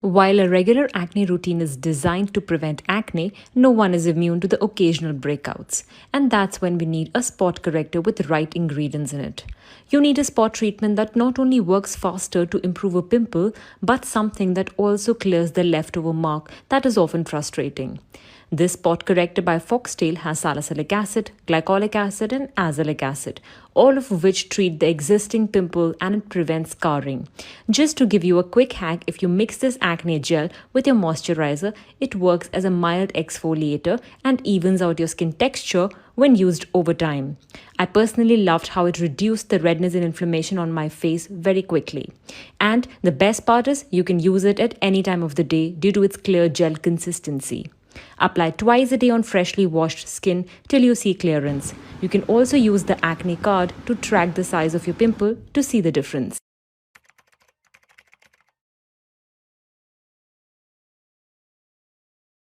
While a regular acne routine is designed to prevent acne, no one is immune to the occasional breakouts. And that's when we need a spot corrector with the right ingredients in it. You need a spot treatment that not only works faster to improve a pimple, but something that also clears the leftover mark that is often frustrating. This spot corrector by Foxtale has salicylic acid, glycolic acid, and azelaic acid, all of which treat the existing pimple and it prevents scarring. Just to give you a quick hack, if you mix this acne gel with your moisturizer, it works as a mild exfoliator and evens out your skin texture when used over time. I personally loved how it reduced the redness and inflammation on my face very quickly. And the best part is you can use it at any time of the day due to its clear gel consistency. Apply twice a day on freshly washed skin till you see clearance. You can also use the acne card to track the size of your pimple to see the difference.